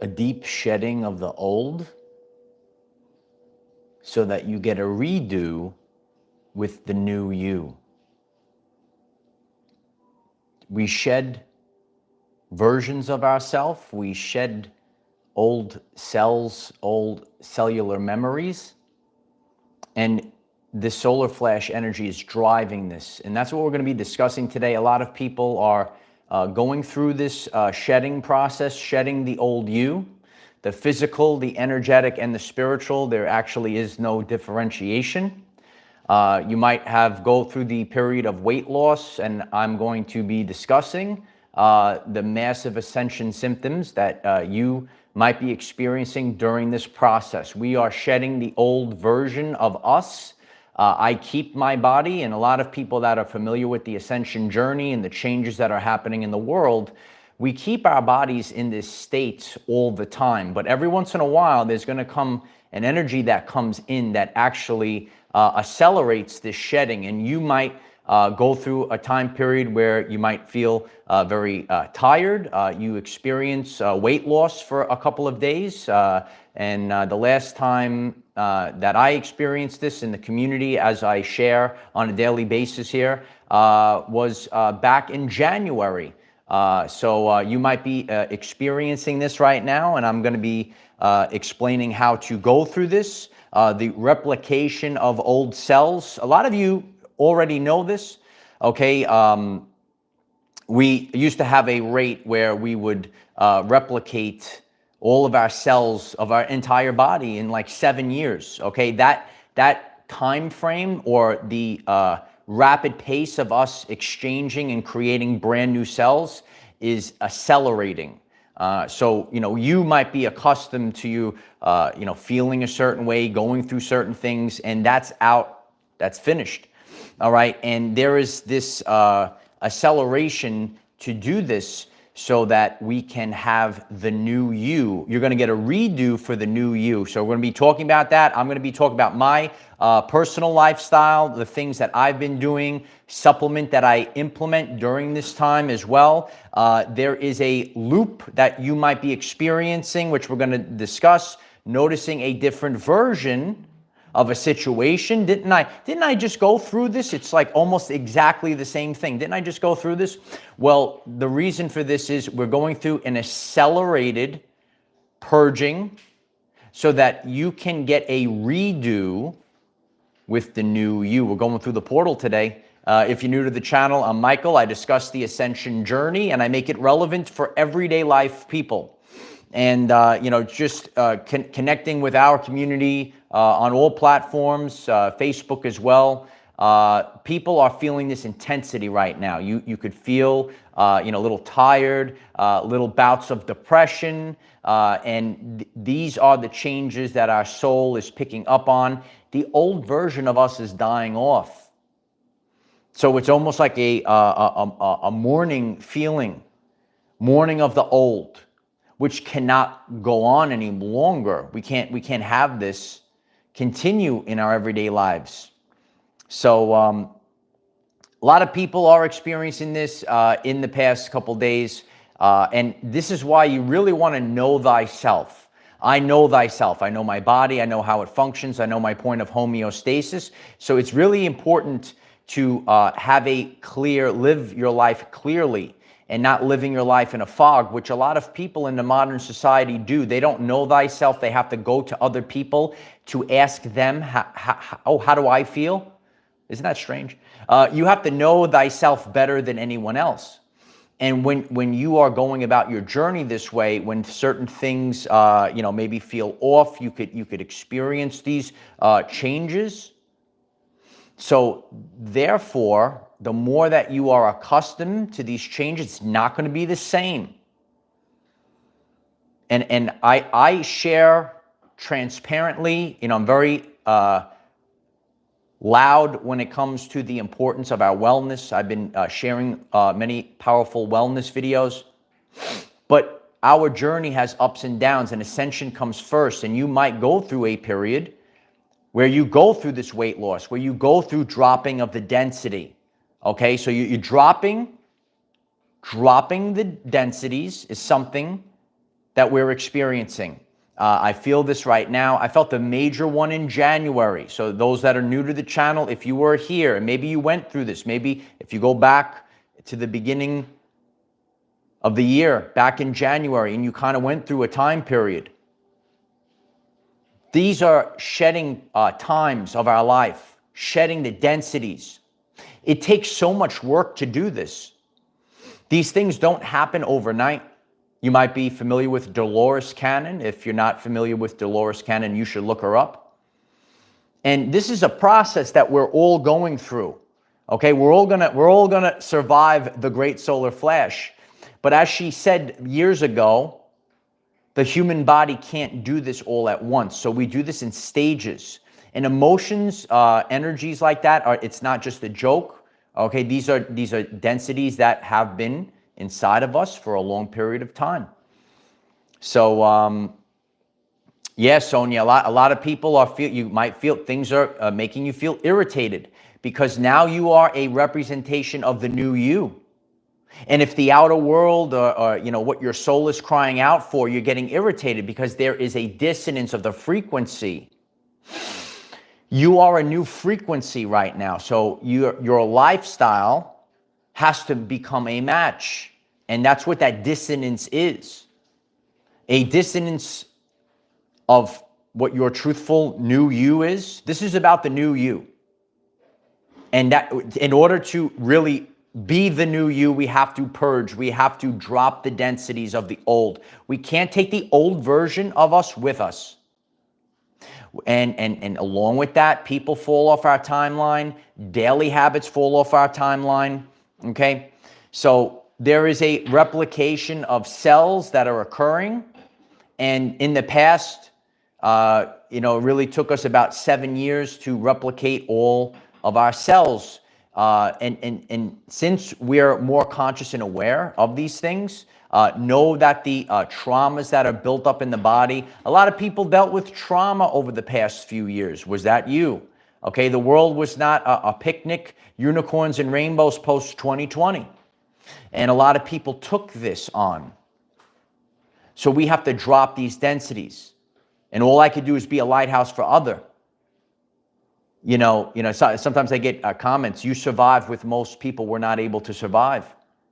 a deep shedding of the old so that you get a redo with the new you. We shed versions of ourselves. We shed old cells, old cellular memories. And the solar flash energy is driving this. And that's what we're going to be discussing today. A lot of people are going through this shedding process, shedding the old you. The physical, the energetic, and the spiritual, there actually is no differentiation. You might have go through the period of weight loss, and I'm going to be discussing the massive ascension symptoms that you might be experiencing during this process. We are shedding the old version of us. I keep my body, and a lot of people that are familiar with the ascension journey and the changes that are happening in the world, we keep our bodies in this state all the time. But every once in a while, there's going to come an energy that comes in that actually accelerates this shedding. And you might go through a time period where you might feel very tired. You experience weight loss for a couple of days. And the last time that I experienced this in the community, as I share on a daily basis here, was back in January. So you might be experiencing this right now, and I'm going to be explaining how to go through this. The replication of old cells. A lot of you already know this, okay? We used to have a rate where we would replicate all of our cells of our entire body in like 7 years, okay? That time frame, or the rapid pace of us exchanging and creating brand new cells, is accelerating. So, you might be accustomed to feeling a certain way, going through certain things, and that's finished. All right. And there is this acceleration to do this so that we can have the new you. You're going to get a redo for the new you. So we're going to be talking about that. I'm going to be talking about my personal lifestyle, the things that I've been doing, supplement that I implement during this time as well. There is a loop that you might be experiencing, which we're going to discuss, noticing a different version of a situation. Didn't I just go through this? It's like almost exactly the same thing. Didn't I just go through this? Well, the reason for this is we're going through an accelerated purging so that you can get a redo with the new you. We're going through the portal today. If you're new to the channel, I'm Michael. I discuss the ascension journey, and I make it relevant for everyday life people. And, just connecting with our community on all platforms, Facebook as well. People are feeling this intensity right now. You could feel, a little tired, little bouts of depression. And these are the changes that our soul is picking up on. The old version of us is dying off. So it's almost like a mourning feeling, mourning of the old, which cannot go on any longer. We can't have this continue in our everyday lives. So a lot of people are experiencing this in the past couple days, and this is why you really want to know thyself. I know thyself. I know my body. I know how it functions. I know my point of homeostasis. So it's really important to live your life clearly, and not living your life in a fog, which a lot of people in the modern society do. They don't know thyself. They have to go to other people to ask them, how do I feel? Isn't that strange? You have to know thyself better than anyone else. And when you are going about your journey this way, when certain things, maybe feel off, you could experience these changes. So therefore, the more that you are accustomed to these changes, it's not going to be the same. And I share transparently. I'm very loud when it comes to the importance of our wellness. I've been sharing many powerful wellness videos. But our journey has ups and downs, and ascension comes first. And you might go through a period where you go through this weight loss, where you go through dropping of the density. Okay, so you're dropping the densities is something that we're experiencing. I feel this right now. I felt a major one in January. So those that are new to the channel, if you were here and maybe you went through this, maybe if you go back to the beginning of the year, back in January, and you kind of went through a time period, these are shedding times of our life, shedding the densities. It takes so much work to do this. These things don't happen overnight. You might be familiar with Dolores Cannon. If you're not familiar with Dolores Cannon, you should look her up. And this is a process that we're all going through. Okay, we're all gonna survive the great solar flash. But as she said years ago, the human body can't do this all at once. So we do this in stages. And emotions, energies like that, it's not just a joke. Okay, these are densities that have been inside of us for a long period of time. So, yeah, Sonia, a lot of people you might feel things are making you feel irritated because now you are a representation of the new you. And if the outer world or what your soul is crying out for, you're getting irritated because there is a dissonance of the frequency. You are a new frequency right now. So your lifestyle has to become a match. And that's what that dissonance is. A dissonance of what your truthful new you is. This is about the new you. And that in order to really be the new you, we have to purge. We have to drop the densities of the old. We can't take the old version of us with us. And along with that, people fall off our timeline. Daily habits fall off our timeline. Okay? So there is a replication of cells that are occurring. And in the past, it really took us about 7 years to replicate all of our cells. And since we're more conscious and aware of these things, know that the traumas that are built up in the body, a lot of people dealt with trauma over the past few years. Was that you? Okay, the world was not a picnic, unicorns and rainbows post 2020. And a lot of people took this on. So we have to drop these densities. And all I could do is be a lighthouse for other. Sometimes I get comments, you survive with most people were not able to survive.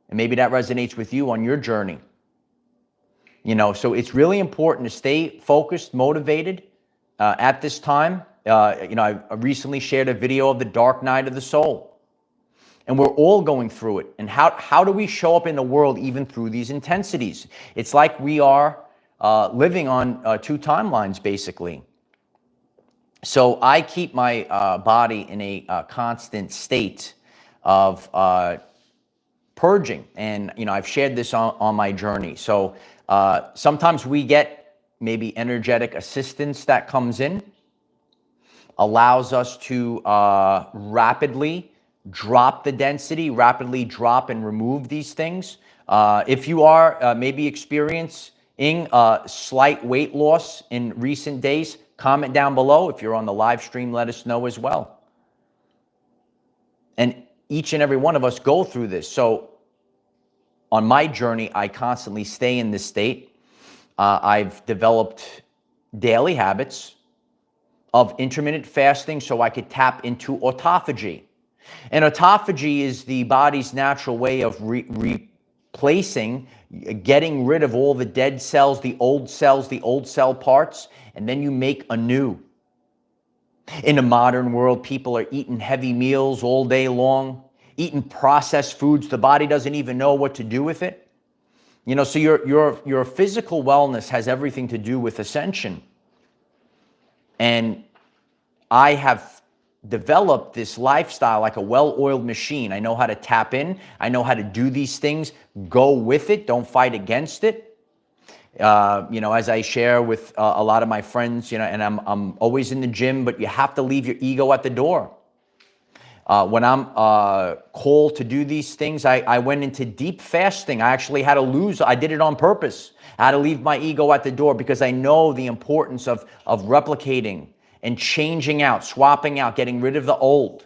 And maybe that resonates with you on your journey. So it's really important to stay focused, motivated at this time. I recently shared a video of the dark night of the soul. And we're all going through it. And how do we show up in the world even through these intensities? It's like we are living on two timelines, basically. So I keep my body in a constant state of purging. And, I've shared this on my journey. So sometimes we get maybe energetic assistance that comes in, allows us to rapidly drop the density, rapidly drop and remove these things. If you are maybe experiencing slight weight loss in recent days, comment down below. If you're on the live stream, let us know as well. And each and every one of us go through this. So on my journey, I constantly stay in this state. I've developed daily habits of intermittent fasting so I could tap into autophagy. And autophagy is the body's natural way of replacing, getting rid of all the dead cells, the old cell parts, and then you make anew. In the modern world, people are eating heavy meals all day long, eating processed foods. The body doesn't even know what to do with it. So your physical wellness has everything to do with ascension. And I have developed this lifestyle like a well-oiled machine. I know how to tap in. I know how to do these things. Go with it. Don't fight against it. As I share with a lot of my friends, and I'm always in the gym, but you have to leave your ego at the door. When I'm called to do these things, I went into deep fasting. I actually had to lose. I did it on purpose. I had to leave my ego at the door because I know the importance of replicating and changing out, swapping out, getting rid of the old.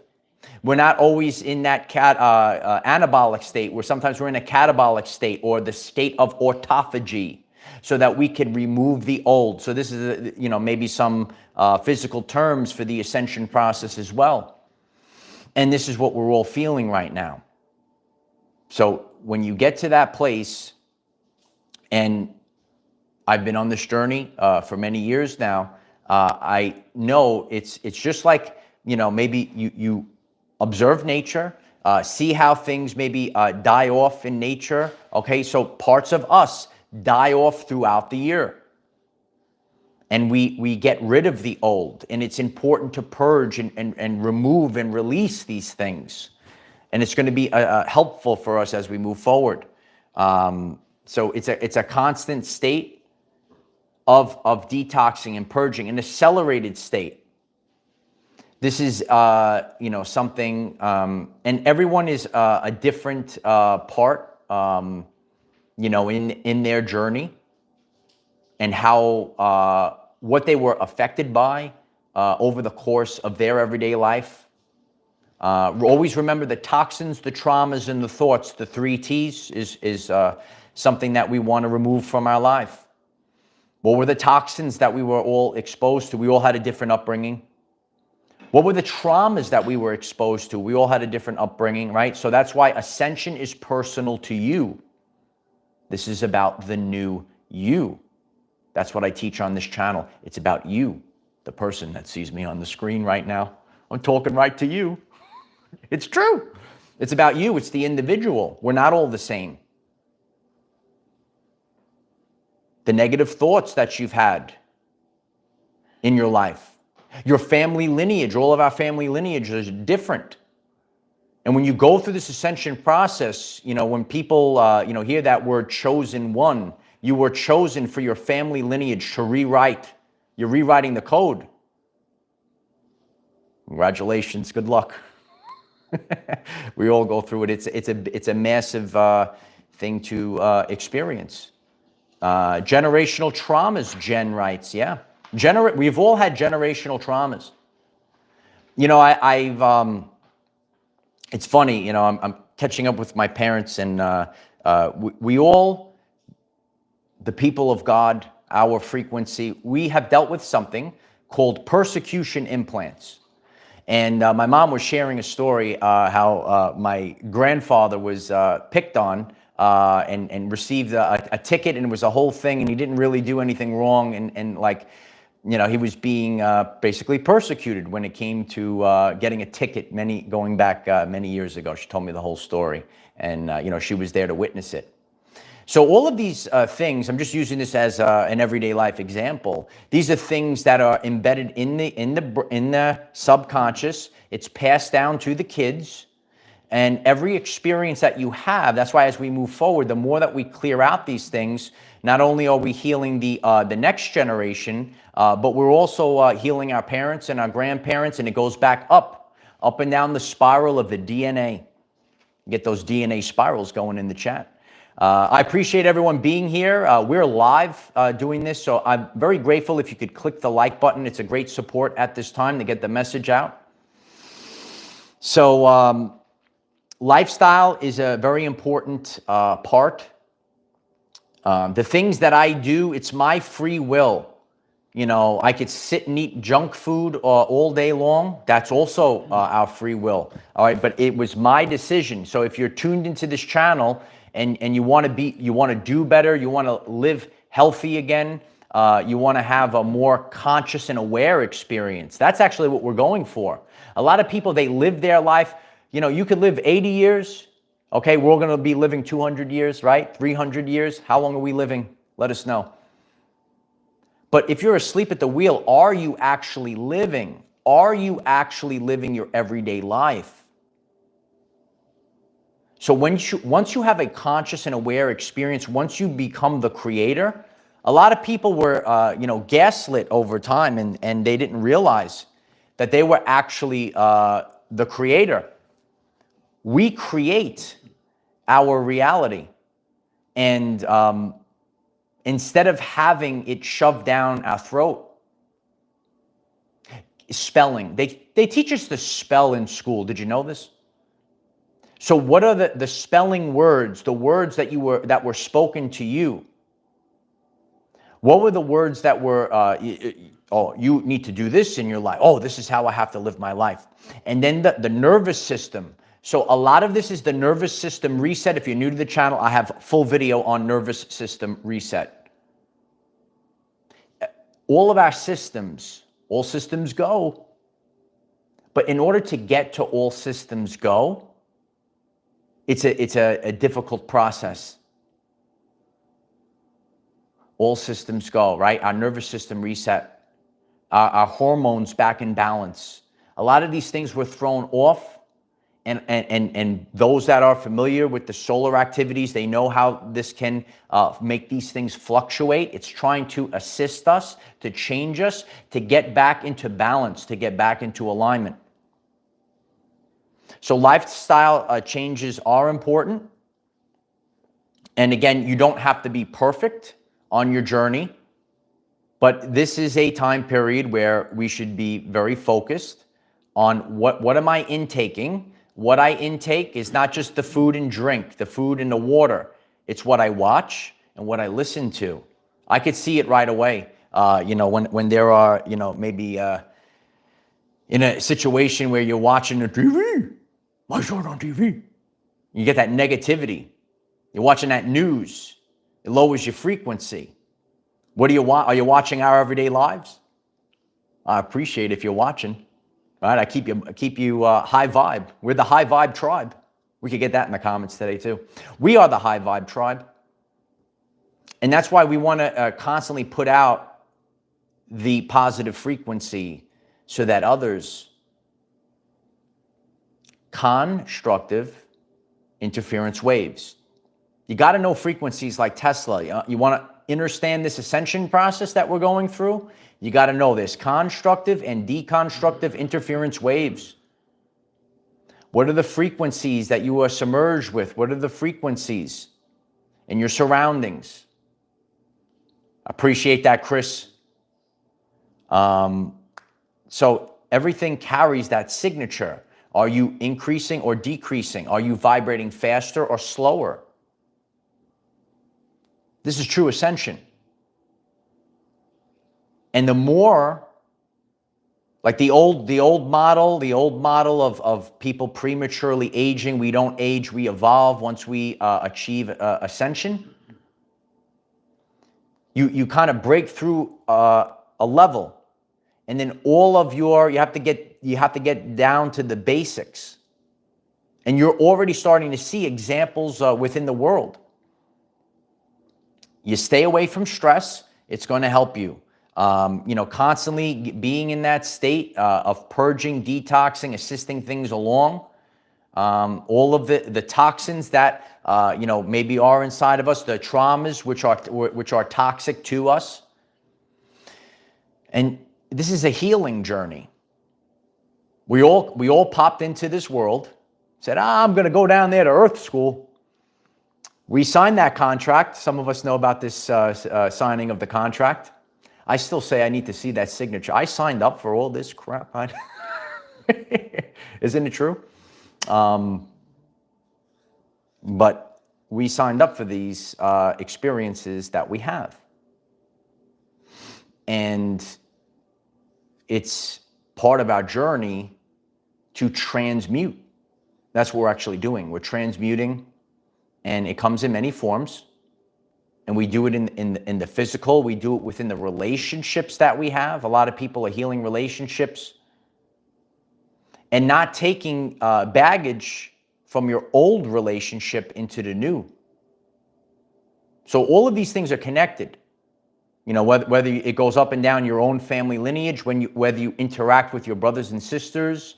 We're not always in that anabolic state. Sometimes we're in a catabolic state or the state of autophagy. so that we could remove the old. So this is, maybe some physical terms for the ascension process as well. And this is what we're all feeling right now. So when you get to that place, and I've been on this journey for many years now, I know it's just like, maybe you observe nature, see how things maybe die off in nature. Okay, so parts of us die off throughout the year. And we get rid of the old. And it's important to purge and remove and release these things. And it's going to be helpful for us as we move forward. So it's a constant state of detoxing and purging, an accelerated state. This is, something, and everyone is a different part, in their journey, and how, what they were affected by over the course of their everyday life. Always remember the toxins, the traumas, and the thoughts. The 3 T's is something that we want to remove from our life. What were the toxins that we were all exposed to? We all had a different upbringing. What were the traumas that we were exposed to? We all had a different upbringing, right? So that's why ascension is personal to you. This is about the new you. That's what I teach on this channel. It's about you, the person that sees me on the screen right now. I'm talking right to you. It's true. It's about you. It's the individual. We're not all the same. The negative thoughts that you've had in your life, your family lineage, all of our family lineage is different. And when you go through this ascension process, when people, hear that word chosen one, you were chosen for your family lineage to rewrite. You're rewriting the code. Congratulations. Good luck. We all go through it. It's a massive thing to experience. Generational traumas, Jen writes. Yeah. We've all had generational traumas. It's funny, I'm catching up with my parents, and we all, the people of God, our frequency, we have dealt with something called persecution implants. And my mom was sharing a story how my grandfather was picked on and received a ticket, and it was a whole thing, and he didn't really do anything wrong, and he was being basically persecuted when it came to getting a ticket going back many years ago. She told me the whole story, and she was there to witness it. So all of these things, I'm just using this as an everyday life example. These are things that are embedded in the subconscious. It's passed down to the kids, and every experience that you have. That's why as we move forward, the more that we clear out these things, not only are we healing the next generation, but we're also healing our parents and our grandparents, and it goes back up and down the spiral of the DNA. Get those DNA spirals going in the chat. I appreciate everyone being here. We're live doing this, so I'm very grateful if you could click the like button. It's a great support at this time to get the message out. So lifestyle is a very important part. The things that I do, it's my free will. I could sit and eat junk food all day long. That's also our free will. All right, but it was my decision. So if you're tuned into this channel and you want to do better, you want to live healthy again, you want to have a more conscious and aware experience. That's actually what we're going for. A lot of people, they live their life. You could live 80 years. Okay, we're going to be living 200 years, right? 300 years. How long are we living? Let us know. But if you're asleep at the wheel, are you actually living? Are you actually living your everyday life? So once you have a conscious and aware experience, once you become the creator, a lot of people were, gaslit over time, and they didn't realize that they were actually the creator. We create our reality, and instead of having it shoved down our throat. Spelling, they teach us to spell in school. Did you know this? So what are the spelling words, the words that were spoken to you? What were the words that were, oh, you need to do this in your life. Oh, this is how I have to live my life. And then the nervous system. So a lot of this is the nervous system reset. If you're new to the channel, I have full video on nervous system reset. All of our systems, all systems go. But in order to get to all systems go, it's a difficult process. All systems go, right? Our nervous system reset, our hormones back in balance. A lot of these things were thrown off, and those that are familiar with the solar activities, they know how this can make these things fluctuate. It's trying to assist us, to change us, to get back into balance, to get back into alignment. So lifestyle changes are important. And again, you don't have to be perfect on your journey, but this is a time period where we should be very focused on what am I intaking. What I intake is not just the food and drink, the food and the water. It's what I watch and what I listen to. I could see it right away. When there are, maybe in a situation where you're watching the TV, I saw it on TV. You get that negativity. You're watching that news. It lowers your frequency. What do you want? Are you watching Our Everyday Lives? I appreciate if you're watching. Right? I keep you high vibe. We're the high vibe tribe. We could get that in the comments today too. We are the high vibe tribe. And that's why we want to constantly put out the positive frequency so that others, constructive interference waves. You got to know frequencies like Tesla. You want to understand this ascension process that we're going through? You got to know this constructive and deconstructive interference waves. What are the frequencies that you are submerged with? What are the frequencies in your surroundings? Appreciate that, Chris. So everything carries that signature. Are you increasing or decreasing? Are you vibrating faster or slower? This is true ascension. And the more, like the old model of people prematurely aging, we don't age, we evolve once we achieve ascension. You kind of break through a level, and then all of you have to get down to the basics. And you're already starting to see examples within the world. You stay away from stress, it's going to help you. Constantly being in that state of purging, detoxing, assisting things along. All of the toxins that, maybe are inside of us, the traumas which are toxic to us. And this is a healing journey. We all popped into this world, said, I'm going to go down there to Earth School. We signed that contract. Some of us know about this signing of the contract. I still say I need to see that signature. I signed up for all this crap. Isn't it true? But we signed up for these experiences that we have. And it's part of our journey to transmute. That's what we're actually doing. We're transmuting, and it comes in many forms. And we do it in the physical. We do it within the relationships that we have. A lot of people are healing relationships and not taking baggage from your old relationship into the new. So all of these things are connected. Whether it goes up and down your own family lineage, whether you interact with your brothers and sisters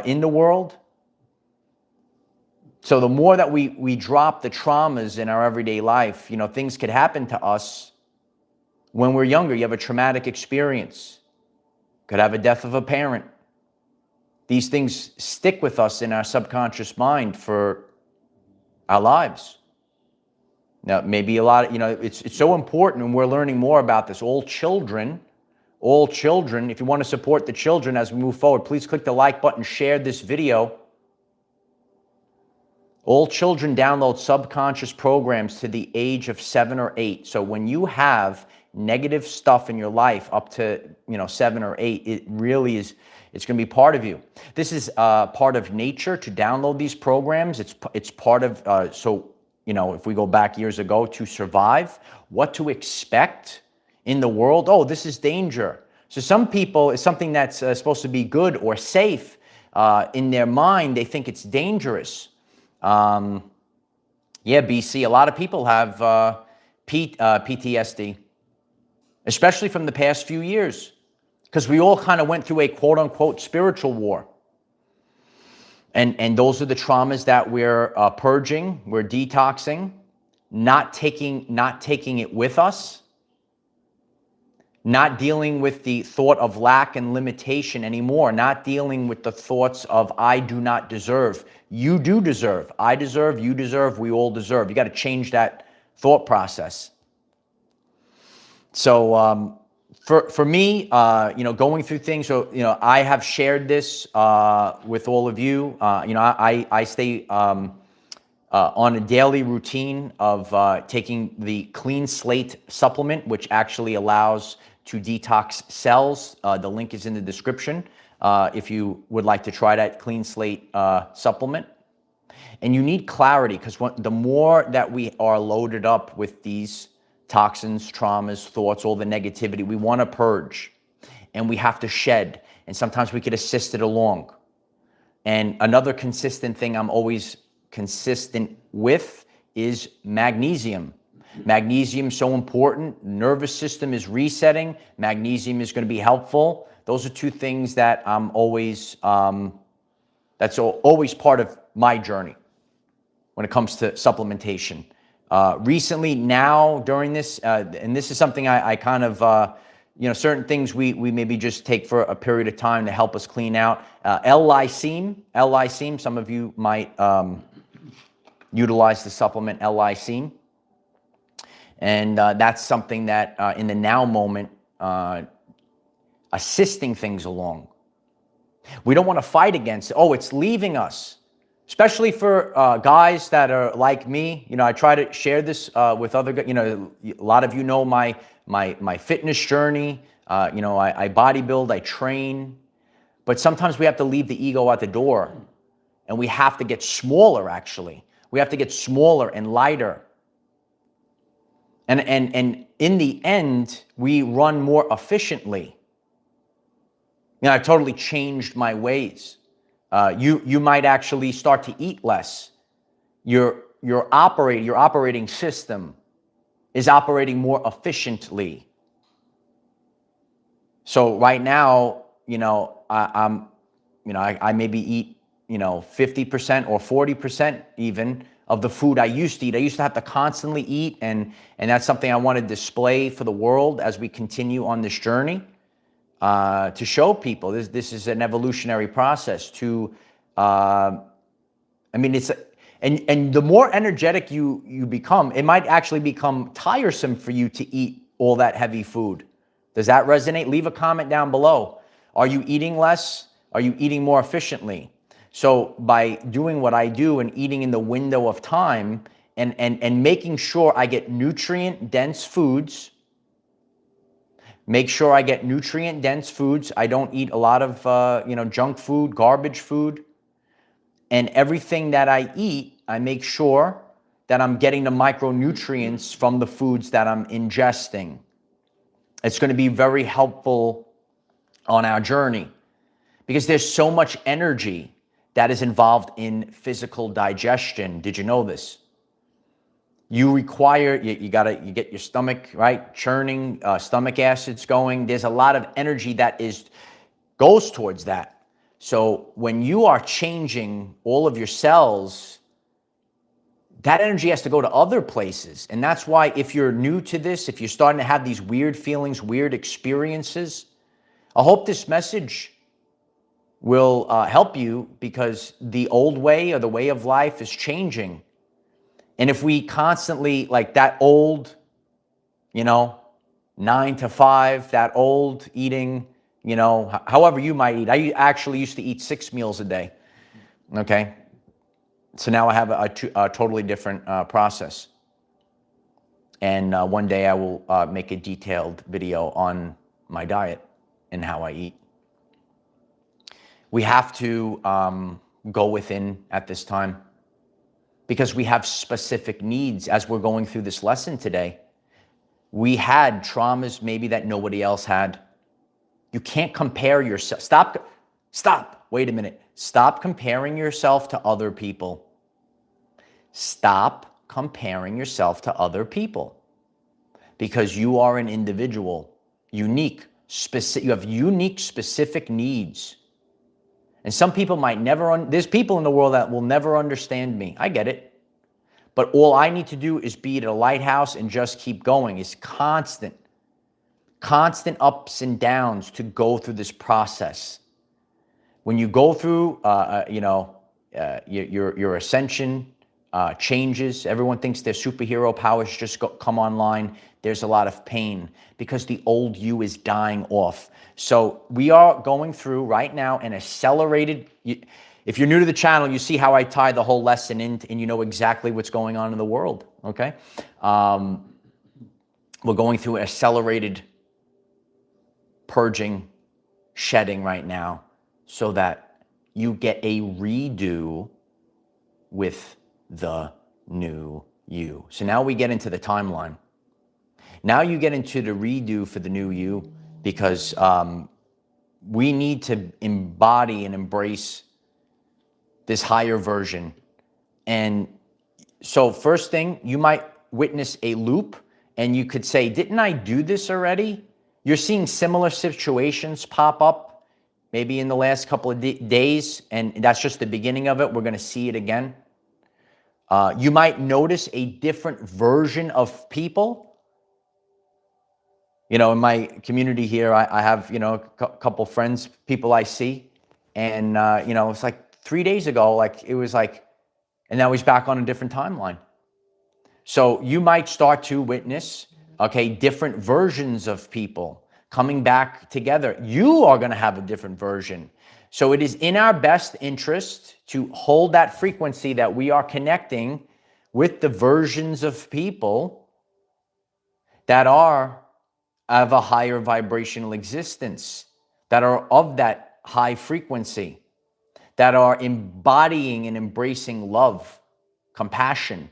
in the world. So the more that we drop the traumas in our everyday life, things could happen to us when we're younger. You have a traumatic experience. Could have a death of a parent. These things stick with us in our subconscious mind for our lives. Now, maybe a lot of, it's so important, and we're learning more about this. All children, if you want to support the children as we move forward, please click the like button, share this video. All children download subconscious programs to the age of 7 or 8. So when you have negative stuff in your life up to 7 or 8, it really is, it's going to be part of you. This is part of nature to download these programs. It's part of so if we go back years ago, to survive, what to expect in the world. Oh, this is danger. So some people, it's something that's supposed to be good or safe. In their mind, they think it's dangerous. Yeah, BC, a lot of people have PTSD, especially from the past few years, because we all kind of went through a quote-unquote spiritual war. And those are the traumas that we're purging, we're detoxing, not taking it with us, not dealing with the thought of lack and limitation anymore, not dealing with the thoughts of I do not deserve. You do deserve. I deserve, you deserve, we all deserve. You got to change that thought process. So for me, going through things, so, I have shared this with all of you. I stay on a daily routine of taking the Clean Slate supplement, which actually allows to detox cells. The link is in the description if you would like to try that Clean Slate supplement. And you need clarity, because the more that we are loaded up with these toxins, traumas, thoughts, all the negativity, we want to purge and we have to shed. And sometimes we could assist it along. And another consistent thing I'm always consistent with is magnesium. Magnesium is so important. Nervous system is resetting. Magnesium is going to be helpful. Those are two things that I'm always, that's always part of my journey when it comes to supplementation. Recently, now, during this, and this is something I kind of, certain things we maybe just take for a period of time to help us clean out. L-lysine, some of you might utilize the supplement L-lysine. And that's something that in the now moment, assisting things along. We don't want to fight against it. Oh, it's leaving us. Especially for guys that are like me. I try to share this with other guys. A lot of you know my fitness journey. I bodybuild, I train. But sometimes we have to leave the ego at the door. And we have to get smaller, actually. We have to get smaller and lighter. And in the end, we run more efficiently. I've totally changed my ways. You might actually start to eat less. Your operating system is operating more efficiently. So right now, I maybe eat 50% or 40% even of the food I used to eat. I used to have to constantly eat, and that's something I want to display for the world as we continue on this journey. To show people this is an evolutionary process to, it's, and the more energetic you become, it might actually become tiresome for you to eat all that heavy food. Does that resonate? Leave a comment down below. Are you eating less? Are you eating more efficiently? So by doing what I do and eating in the window of time and making sure I get nutrient-dense foods, make sure I get nutrient-dense foods. I don't eat a lot of, junk food, garbage food. And everything that I eat, I make sure that I'm getting the micronutrients from the foods that I'm ingesting. It's going to be very helpful on our journey because there's so much energy that is involved in physical digestion. Did you know this? You require, you get your stomach, right? Churning, stomach acids going. There's a lot of energy that goes towards that. So when you are changing all of your cells, that energy has to go to other places. And that's why if you're new to this, if you're starting to have these weird feelings, weird experiences, I hope this message will help you because the old way or the way of life is changing. And if we constantly, like that old, 9 to 5, that old eating, however you might eat. I actually used to eat 6 meals a day, okay? So now I have a totally different process. And one day I will make a detailed video on my diet and how I eat. We have to go within at this time because we have specific needs as we're going through this lesson today. We had traumas maybe that nobody else had. You can't compare yourself. Stop. Wait a minute. Stop comparing yourself to other people. Stop comparing yourself to other people because you are an individual, unique, specific. You have unique, specific needs. And some people might never, there's people in the world that will never understand me. I get it. But all I need to do is be at a lighthouse and just keep going. It's constant ups and downs to go through this process. When you go through, your ascension changes, everyone thinks their superhero powers just come online. There's a lot of pain because the old you is dying off. So we are going through right now an accelerated. If you're new to the channel, you see how I tie the whole lesson in, and you know exactly what's going on in the world. Okay, we're going through an accelerated purging, shedding right now, so that you get a redo with the new you. So now we get into the timeline. Now you get into the redo for the new you because we need to embody and embrace this higher version. And so first thing, you might witness a loop and you could say, didn't I do this already? You're seeing similar situations pop up maybe in the last couple of days, and that's just the beginning of it. We're going to see it again. You might notice a different version of people. You know, in my community here, I have, a couple friends, people I see, and, it's like 3 days ago, and now he's back on a different timeline. So you might start to witness, different versions of people coming back together. You are going to have a different version. So it is in our best interest to hold that frequency that we are connecting with the versions of people that are of a higher vibrational existence, that are of that high frequency, that are embodying and embracing love, compassion,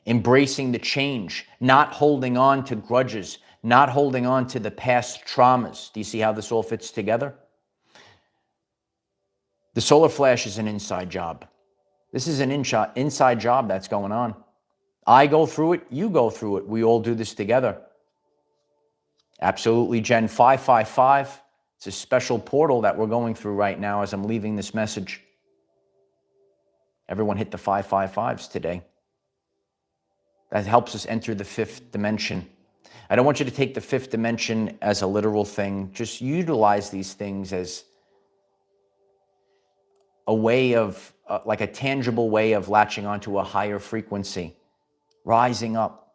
embracing the change, not holding on to grudges, not holding on to the past traumas. Do you see how this all fits together? The solar flash is an inside job. This is an inside job that's going on. I go through it, you go through it. We all do this together. Absolutely, Gen 555. It's a special portal that we're going through right now as I'm leaving this message. Everyone hit the 555s today. That helps us enter the fifth dimension. I don't want you to take the fifth dimension as a literal thing. Just utilize these things as a way of, like a tangible way of latching onto a higher frequency, rising up.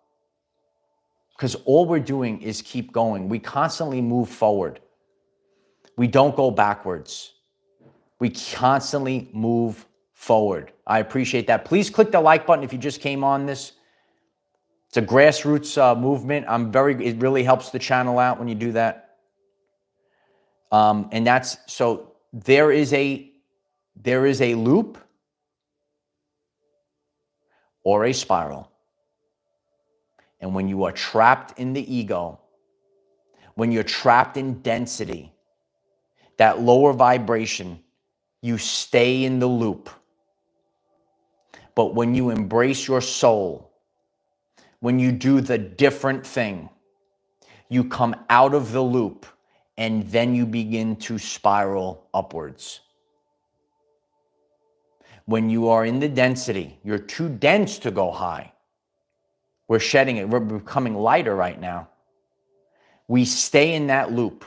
Because all we're doing is keep going. We constantly move forward. We don't go backwards. We constantly move forward. I appreciate that. Please click the like button if you just came on this. It's a grassroots movement. It really helps the channel out when you do that. And that's, so there is a loop or a spiral. And when you are trapped in the ego, when you're trapped in density, that lower vibration, you stay in the loop. But when you embrace your soul, when you do the different thing, you come out of the loop and then you begin to spiral upwards. When you are in the density, you're too dense to go high. We're shedding it. We're becoming lighter right now. We stay in that loop.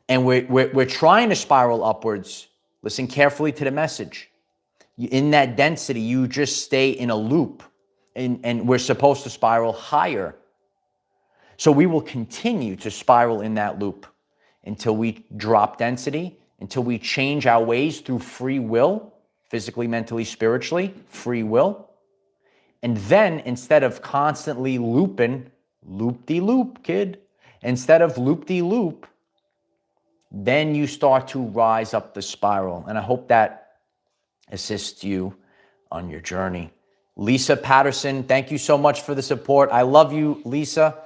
And we're trying to spiral upwards. Listen carefully to the message. In that density, you just stay in a loop. And we're supposed to spiral higher. So we will continue to spiral in that loop until we drop density, until we change our ways through free will. physically, mentally, spiritually, free will. And then instead of constantly looping, loop-de-loop, kid, instead of loop-de-loop, then you start to rise up the spiral. And I hope that assists you on your journey. Lisa Patterson, thank you so much for the support. I love you, Lisa.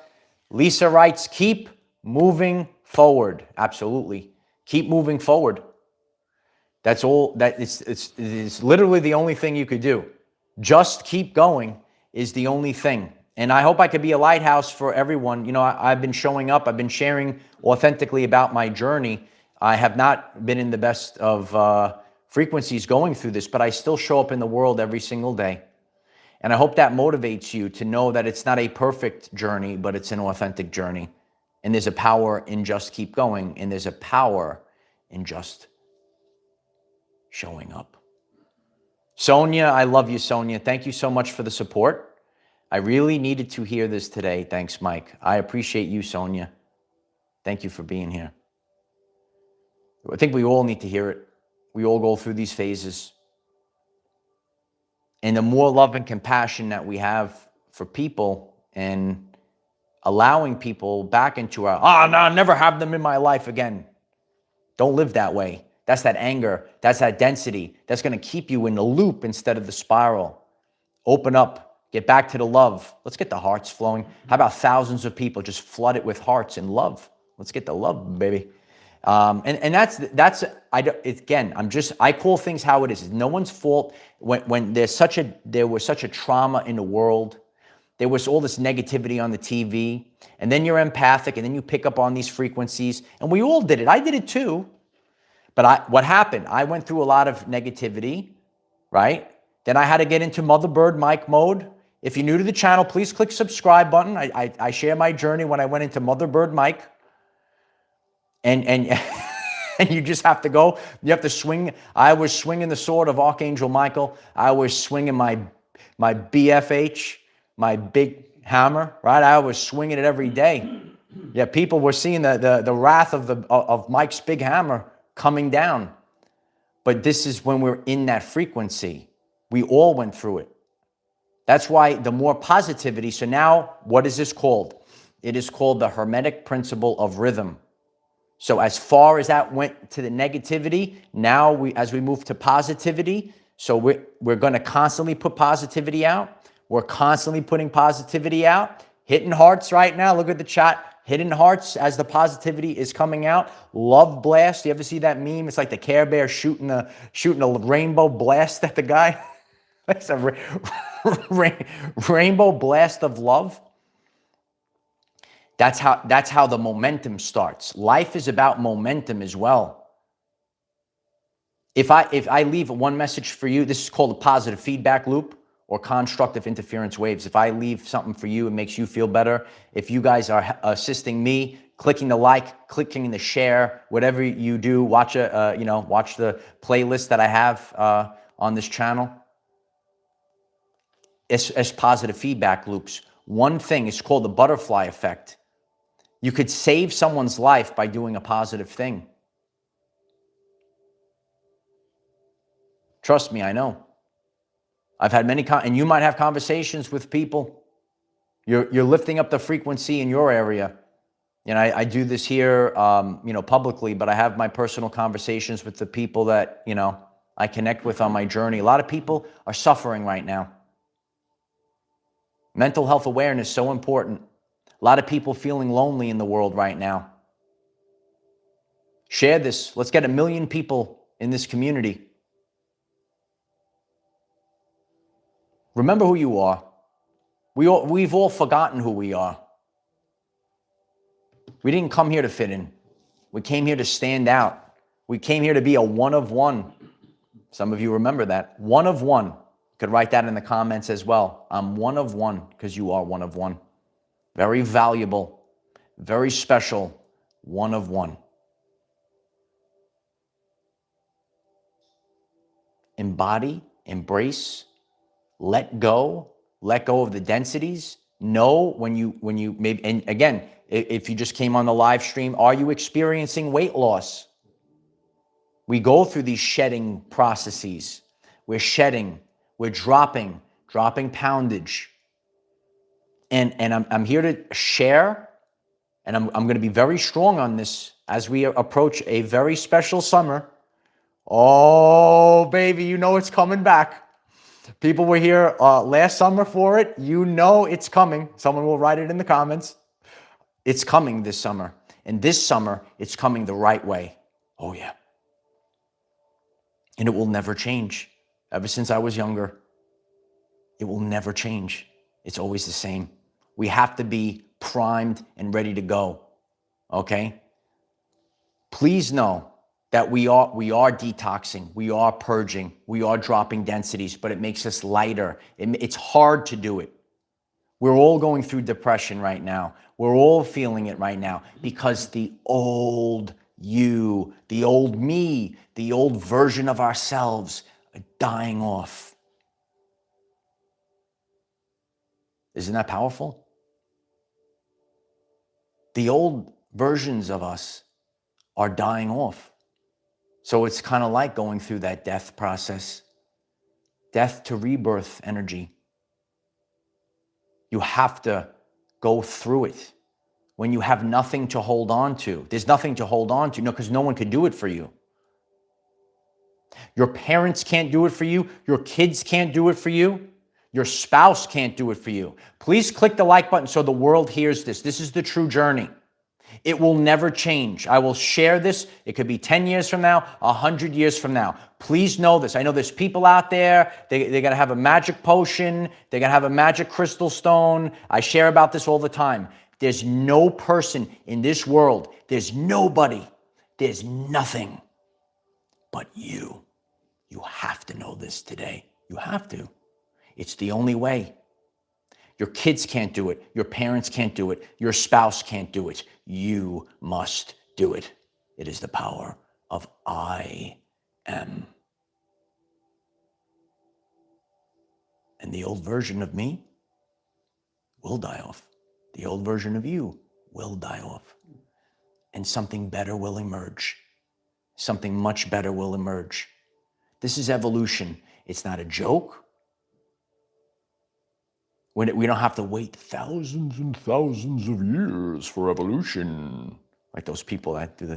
Lisa writes, keep moving forward. Absolutely. Keep moving forward. That's all. It's literally the only thing you could do. Just keep going is the only thing. And I hope I could be a lighthouse for everyone. You know, I've been showing up. I've been sharing authentically about my journey. I have not been in the best of frequencies going through this, but I still show up in the world every single day. And I hope that motivates you to know that it's not a perfect journey, but it's an authentic journey. And there's a power in just keep going. And there's a power in just showing up. Sonia, I love you, Sonia. Thank you so much for the support. I really needed to hear this today. Thanks, Mike. I appreciate you, Sonia. Thank you for being here. I think we all need to hear it. We all go through these phases. And the more love and compassion that we have for people and allowing people back into our, no, I'll never have them in my life again. Don't live that way. That's that anger. That's that density. That's going to keep you in the loop instead of the spiral. Open up. Get back to the love. Let's get the hearts flowing. How about thousands of people just flood it with hearts and love? Let's get the love, baby. And that's I call things how it is. It's no one's fault when there was such a trauma in the world. There was all this negativity on the TV, and then you're empathic, and then you pick up on these frequencies, and we all did it. I did it too. But what happened? I went through a lot of negativity, right? Then I had to get into Mother Bird Mike mode. If you're new to the channel, please click subscribe button. I share my journey when I went into Mother Bird Mike. And and you just have to go. You have to swing. I was swinging the sword of Archangel Michael. I was swinging my BFH, my big hammer, right? I was swinging it every day. Yeah, people were seeing the wrath of Mike's big hammer coming down. But this is when we're in that frequency. We all went through it. That's why the more positivity. So now, what is this called? It is called the Hermetic Principle of Rhythm. So as far as that went to the negativity, now as we move to positivity, so we're going to constantly put positivity out. We're constantly putting positivity out. Hitting hearts right now. Look at the chat. Hitting hearts as the positivity is coming out. Love blast. You ever see that meme? It's like the Care Bear shooting a rainbow blast at the guy. It's a rainbow blast of love. That's how the momentum starts. Life is about momentum as well. If I leave one message for you, this is called a positive feedback loop or constructive interference waves. If I leave something for you, it makes you feel better. If you guys are assisting me, clicking the like, clicking the share, whatever you do, watch the playlist that I have on this channel. It's positive feedback loops. One thing is called the butterfly effect. You could save someone's life by doing a positive thing. Trust me, I know. I've had many, and you might have conversations with people. You're lifting up the frequency in your area. And I do this here, publicly, but I have my personal conversations with the people that, I connect with on my journey. A lot of people are suffering right now. Mental health awareness is so important. A lot of people feeling lonely in the world right now. Share this. Let's get 1 million people in this community. Remember who you are. We've all forgotten who we are. We didn't come here to fit in. We came here to stand out. We came here to be a one of one. Some of you remember that. One of one. You could write that in the comments as well. I'm one of one because you are one of one. Very valuable, very special, one of one. Embody, embrace, let go of the densities. Know when you maybe, and again, if you just came on the live stream, are you experiencing weight loss? We go through these shedding processes. we're shedding, we're dropping poundage. And I'm here to share, and I'm going to be very strong on this as we approach a very special summer. Oh, baby, you know it's coming back. People were here last summer for it. You know it's coming. Someone will write it in the comments. It's coming this summer. And this summer, it's coming the right way. Oh, yeah. And it will never change. Ever since I was younger, it will never change. It's always the same. We have to be primed and ready to go. Okay? Please know that we are detoxing, we are purging, we are dropping densities, but it makes us lighter. It's hard to do it. We're all going through depression right now. We're all feeling it right now because the old you, the old me, the old version of ourselves are dying off. Isn't that powerful? The old versions of us are dying off. So it's kind of like going through that death process, death to rebirth energy. You have to go through it. When you have nothing to hold on to, there's nothing to hold on to, because no one could do it for you. Your parents can't do it for you. Your kids can't do it for you. Your spouse can't do it for you. Please click the like button so the world hears this. This is the true journey. It will never change. I will share this. It could be 10 years from now, 100 years from now. Please know this. I know there's people out there, they're going to have a magic potion. They're going to have a magic crystal stone. I share about this all the time. There's no person in this world. There's nobody. There's nothing but you. You have to know this today. You have to. It's the only way. Your kids can't do it. Your parents can't do it. Your spouse can't do it. You must do it. It is the power of I am. And the old version of me will die off. The old version of you will die off. And something better will emerge. Something much better will emerge. This is evolution. It's not a joke. We don't have to wait thousands and thousands of years for evolution. Like those people that do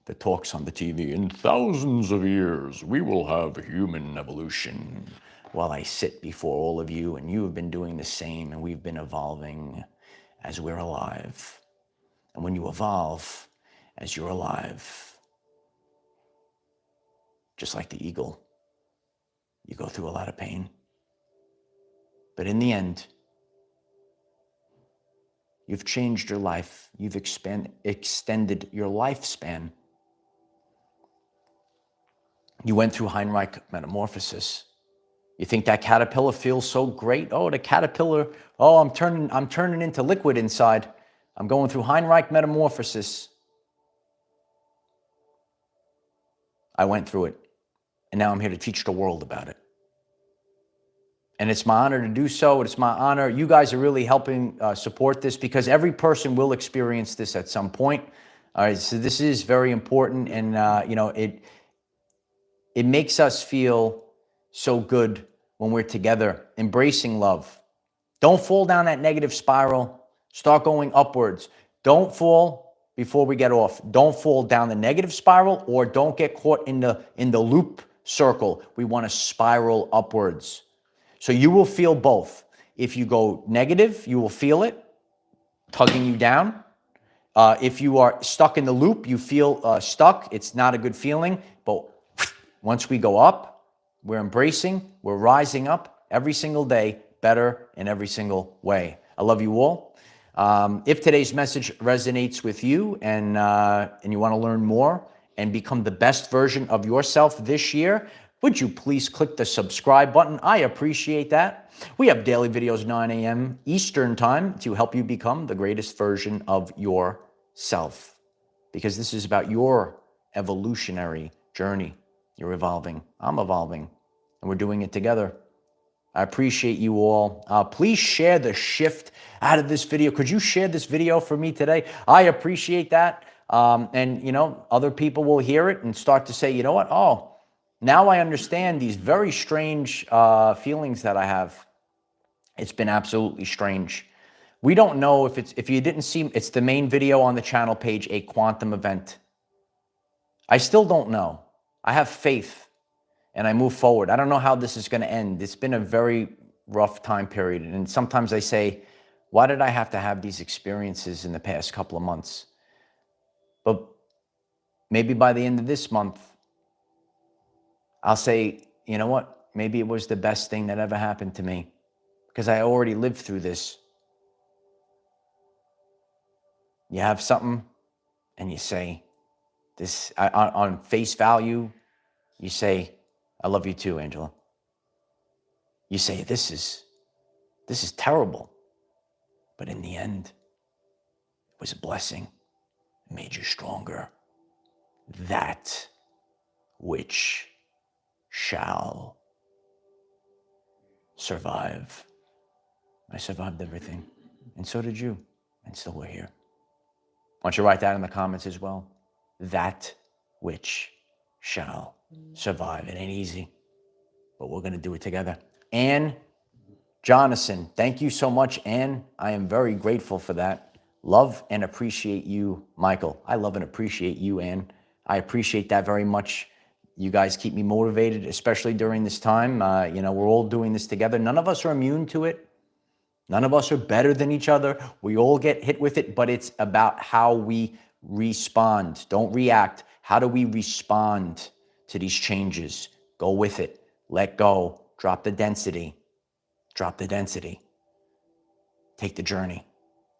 the talks on the TV. In thousands of years, we will have human evolution. While I sit before all of you, and you have been doing the same, and we've been evolving as we're alive. And when you evolve as you're alive, just like the eagle, you go through a lot of pain. But in the end, you've changed your life. You've extended your lifespan. You went through Heinrich metamorphosis. You think that caterpillar feels so great? Oh, the caterpillar, oh, I'm turning into liquid inside. I'm going through Heinrich metamorphosis. I went through it, and now I'm here to teach the world about it. And it's my honor to do so. It's my honor. You guys are really helping support this, because every person will experience this at some point. All right, so this is very important, and it makes us feel so good when we're together, embracing love. Don't fall down that negative spiral. Start going upwards. Don't fall before we get off. Don't fall down the negative spiral, or don't get caught in the loop circle. We want to spiral upwards. So you will feel both. If you go negative, you will feel it tugging you down. If you are stuck in the loop, you feel stuck. It's not a good feeling. But once we go up, we're embracing, we're rising up every single day, better in every single way. I love you all. If today's message resonates with you, and you want to learn more and become the best version of yourself this year, would you please click the subscribe button? I appreciate that. We have daily videos 9 a.m. Eastern time to help you become the greatest version of yourself, because this is about your evolutionary journey. You're evolving. I'm evolving. And we're doing it together. I appreciate you all. Please share the shift out of this video. Could you share this video for me today? I appreciate that. And, other people will hear it and start to say, you know what? Oh, now I understand these very strange feelings that I have. It's been absolutely strange. We don't know if you didn't see, it's the main video on the channel page, a quantum event. I still don't know. I have faith and I move forward. I don't know how this is going to end. It's been a very rough time period. And sometimes I say, why did I have to have these experiences in the past couple of months? But maybe by the end of this month, I'll say, you know what? Maybe it was the best thing that ever happened to me because I already lived through this. You have something and you say, this on face value, you say, I love you too, Angela. You say, this is terrible. But in the end, it was a blessing. It made you stronger. That which shall survive. I survived everything. And so did you. And still we're here. Why don't you write that in the comments as well? That which shall survive. It ain't easy, but we're going to do it together. Ann Jonathan, thank you so much, Ann. I am very grateful for that. Love and appreciate you, Michael. I love and appreciate you, Ann. I appreciate that very much. You guys keep me motivated, especially during this time. We're all doing this together. None of us are immune to it. None of us are better than each other. We all get hit with it, but it's about how we respond. Don't react. How do we respond to these changes? Go with it. Let go. Drop the density. Drop the density. Take the journey.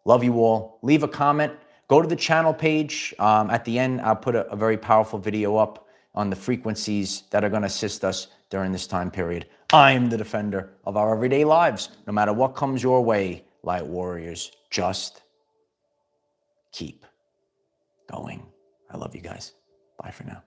Love you all. Leave a comment. Go to the channel page. At the end, I'll put a very powerful video up on the frequencies that are going to assist us during this time period. I'm the defender of our everyday lives. No matter what comes your way, light warriors, just keep going. I love you guys. Bye for now.